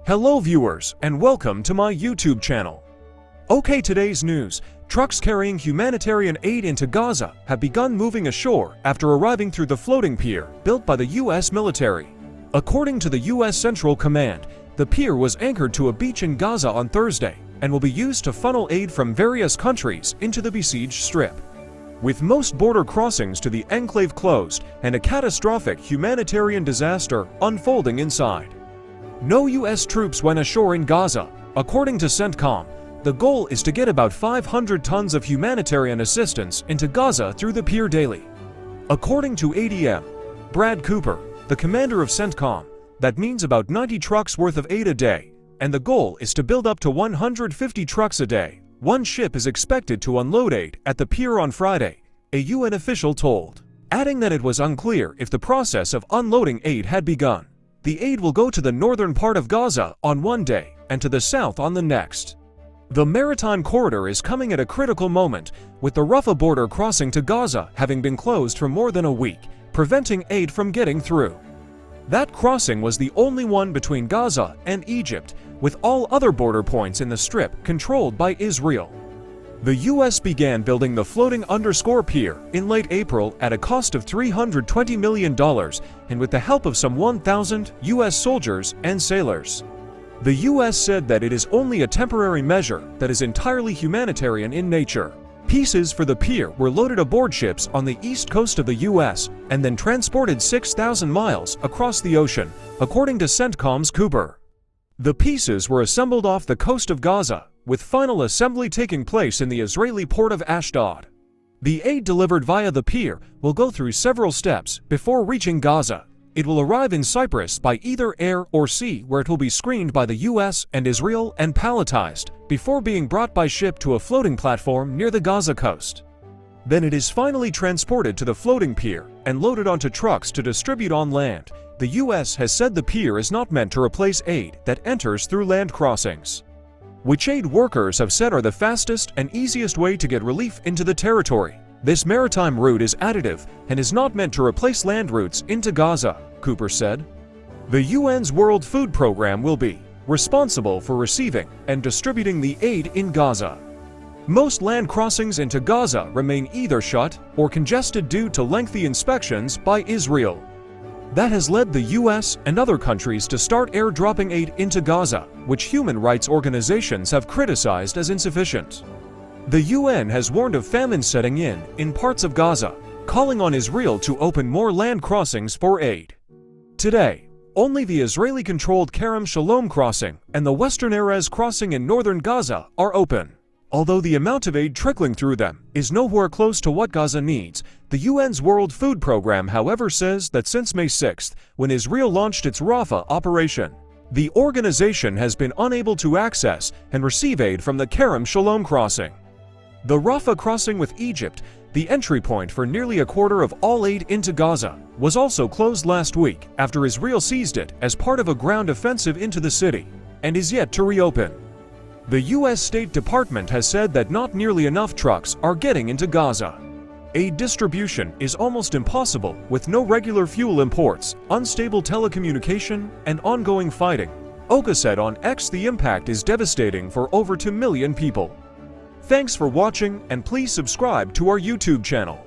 Hello viewers, and welcome to my YouTube channel. Okay, today's news. Trucks carrying humanitarian aid into Gaza have begun moving ashore after arriving through the floating pier built by the U.S. military. According to the U.S. Central Command, the pier was anchored to a beach in Gaza on Thursday and will be used to funnel aid from various countries into the besieged strip. With most border crossings to the enclave closed and a catastrophic humanitarian disaster unfolding inside. No U.S. troops went ashore in Gaza. According to CENTCOM, the goal is to get about 500 tons of humanitarian assistance into Gaza through the pier daily. According to ADM Brad Cooper, the commander of CENTCOM, that means about 90 trucks worth of aid a day, and the goal is to build up to 150 trucks a day. One ship is expected to unload aid at the pier on Friday, a UN official told, adding that it was unclear if the process of unloading aid had begun. The aid will go to the northern part of Gaza on one day and to the south on the next. The maritime corridor is coming at a critical moment, with the Rafah border crossing to Gaza having been closed for more than a week, preventing aid from getting through. That crossing was the only one between Gaza and Egypt, with all other border points in the strip controlled by Israel. The U.S. began building the floating underscore pier in late April at a cost of $320 million and with the help of some 1,000 U.S. soldiers and sailors. The U.S. said that it is only a temporary measure that is entirely humanitarian in nature. Pieces for the pier were loaded aboard ships on the east coast of the U.S. and then transported 6,000 miles across the ocean, according to CENTCOM's Cooper. The pieces were assembled off the coast of Gaza, with final assembly taking place in the Israeli port of Ashdod. The aid delivered via the pier will go through several steps before reaching Gaza. It will arrive in Cyprus by either air or sea, where it will be screened by the US and Israel and palletized, before being brought by ship to a floating platform near the Gaza coast. Then it is finally transported to the floating pier and loaded onto trucks to distribute on land. The US has said the pier is not meant to replace aid that enters through land crossings, which aid workers have said are the fastest and easiest way to get relief into the territory. This maritime route is additive and is not meant to replace land routes into Gaza, Cooper said. The UN's World Food Program will be responsible for receiving and distributing the aid in Gaza. Most land crossings into Gaza remain either shut or congested due to lengthy inspections by Israel. That has led the US and other countries to start airdropping aid into Gaza, which human rights organizations have criticized as insufficient. The UN has warned of famine setting in parts of Gaza, calling on Israel to open more land crossings for aid. Today, only the Israeli-controlled Kerem Shalom crossing and the Western Erez crossing in northern Gaza are open. Although the amount of aid trickling through them is nowhere close to what Gaza needs, the UN's World Food Program, however, says that since May 6th, when Israel launched its Rafah operation, the organization has been unable to access and receive aid from the Kerem Shalom crossing. The Rafah crossing with Egypt, the entry point for nearly a quarter of all aid into Gaza, was also closed last week after Israel seized it as part of a ground offensive into the city, and is yet to reopen. The U.S. State Department has said that not nearly enough trucks are getting into Gaza. Aid distribution is almost impossible with no regular fuel imports, unstable telecommunication, and ongoing fighting. Oka said on X the impact is devastating for over 2 million people. Thanks for watching, and please subscribe to our YouTube channel.